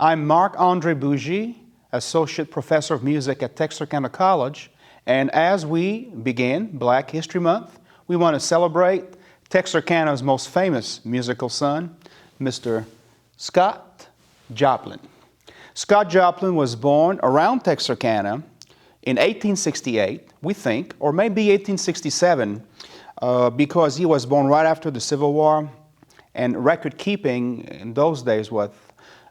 I'm Marc-Andre Bougie, Associate Professor of Music at Texarkana College, and as we begin Black History Month, we want to celebrate Texarkana's most famous musical son, Mr. Scott Joplin. Scott Joplin was born around Texarkana in 1868, we think, or maybe 1867, because he was born right after the Civil War, and record keeping in those days was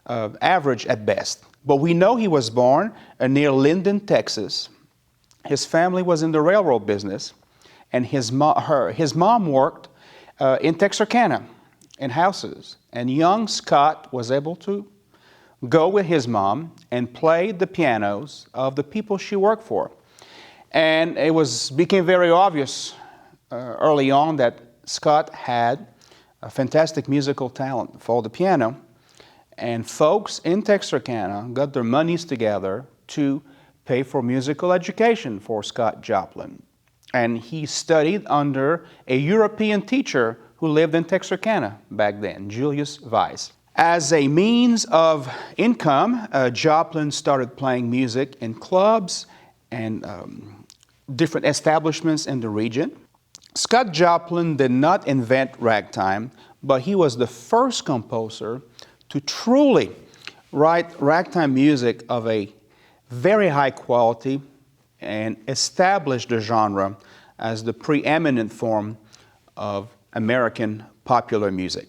average at best. But we know he was born near Linden, Texas. His family was in the railroad business, and his mom worked in Texarkana in houses. And young Scott was able to go with his mom and play the pianos of the people she worked for. And it became very obvious early on that Scott had a fantastic musical talent for the piano. And folks in Texarkana got their monies together to pay for musical education for Scott Joplin. And he studied under a European teacher who lived in Texarkana back then, Julius Weiss. As a means of income, Joplin started playing music in clubs and different establishments in the region. Scott Joplin did not invent ragtime, but he was the first composer to truly write ragtime music of a very high quality and establish the genre as the preeminent form of American popular music.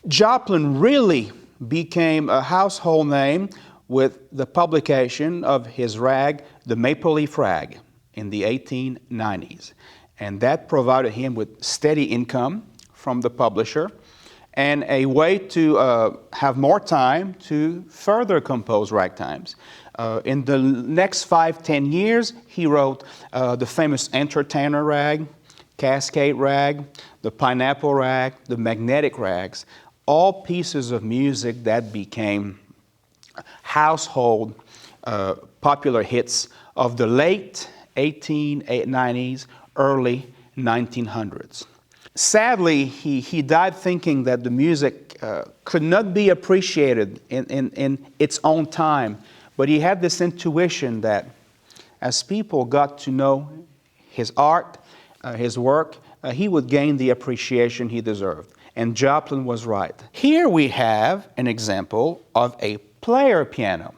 Joplin really became a household name with the publication of his rag, The Maple Leaf Rag, in the 1890s. And that provided him with steady income from the publisher and a way to have more time to further compose ragtimes. In the next 5-10 years, he wrote the famous Entertainer Rag, Cascade Rag, the Pineapple Rag, the Magnetic Rags, all pieces of music that became household popular hits of the late 1890s, early 1900s. Sadly, he died thinking that the music could not be appreciated in its own time, but he had this intuition that as people got to know his art, his work, he would gain the appreciation he deserved. And Joplin was right. Here we have an example of a player piano,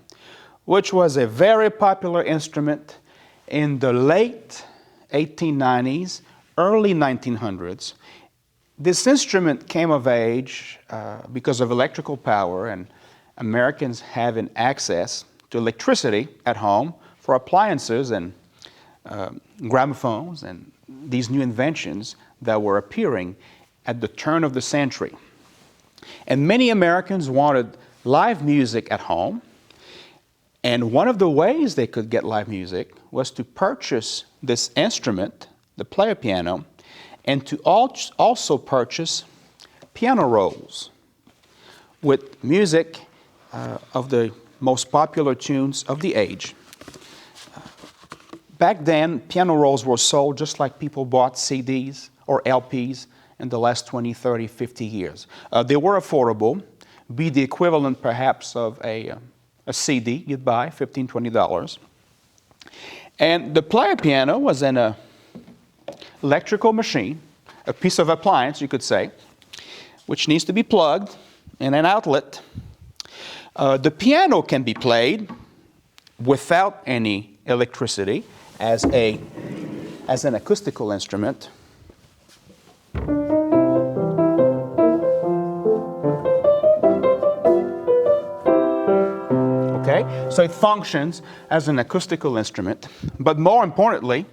which was a very popular instrument in the late 1890s, early 1900s. This instrument came of age because of electrical power and Americans having access to electricity at home for appliances and gramophones and these new inventions that were appearing at the turn of the century. And many Americans wanted live music at home, and one of the ways they could get live music was to purchase this instrument, the player piano, and to also purchase piano rolls with music of the most popular tunes of the age. Back then, piano rolls were sold just like people bought CDs or LPs in the last 20, 30, 50 years. They were affordable, be the equivalent perhaps of a CD you'd buy, $15, $20. And the player piano was an electrical machine, a piece of appliance, you could say, which needs to be plugged in an outlet. The piano can be played without any electricity as an acoustical instrument. Okay, so it functions as an acoustical instrument, but more importantly,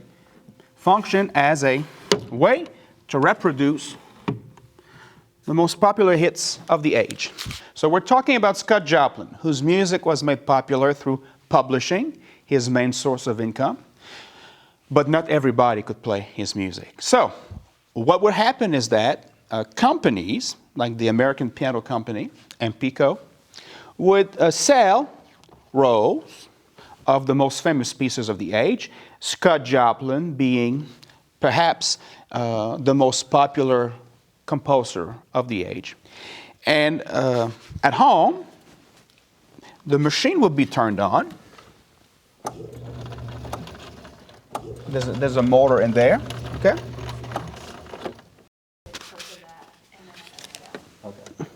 function as a way to reproduce the most popular hits of the age. So we're talking about Scott Joplin, whose music was made popular through publishing, his main source of income, but not everybody could play his music. So what would happen is that companies, like the American Piano Company and Pico, would sell rolls of the most famous pieces of the age, Scott Joplin being perhaps the most popular composer of the age. And at home, The machine will be turned on. There's a motor in there, okay? Okay.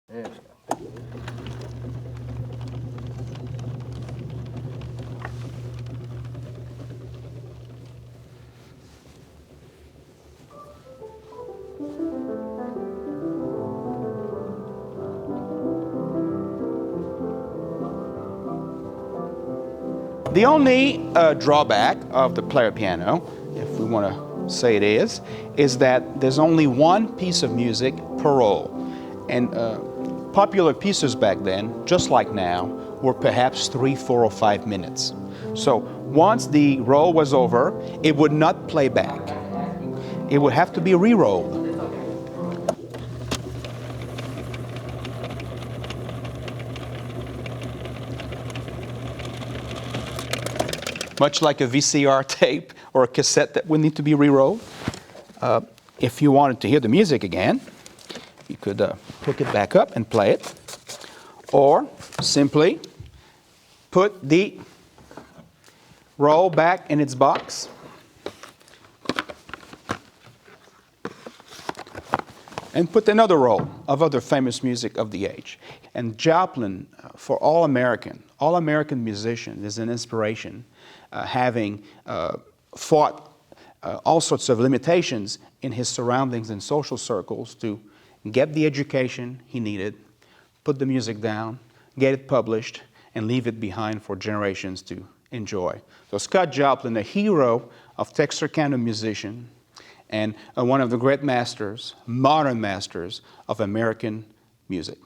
There we go. The only drawback of the player piano, if we want to say it is that there's only one piece of music per roll. And popular pieces back then, just like now, were perhaps 3, 4, or 5 minutes. So once the roll was over, it would not play back. It would have to be re-rolled. Much like a VCR tape or a cassette that would need to be re-rolled. If you wanted to hear the music again, you could hook it back up and play it. Or simply put the roll back in its box. And put another roll of other famous music of the age. And Joplin, for all American musicians, is an inspiration, having fought all sorts of limitations in his surroundings and social circles to get the education he needed, put the music down, get it published, and leave it behind for generations to enjoy. So Scott Joplin, a hero of Texarkana musician, and one of the great masters, modern masters of American music.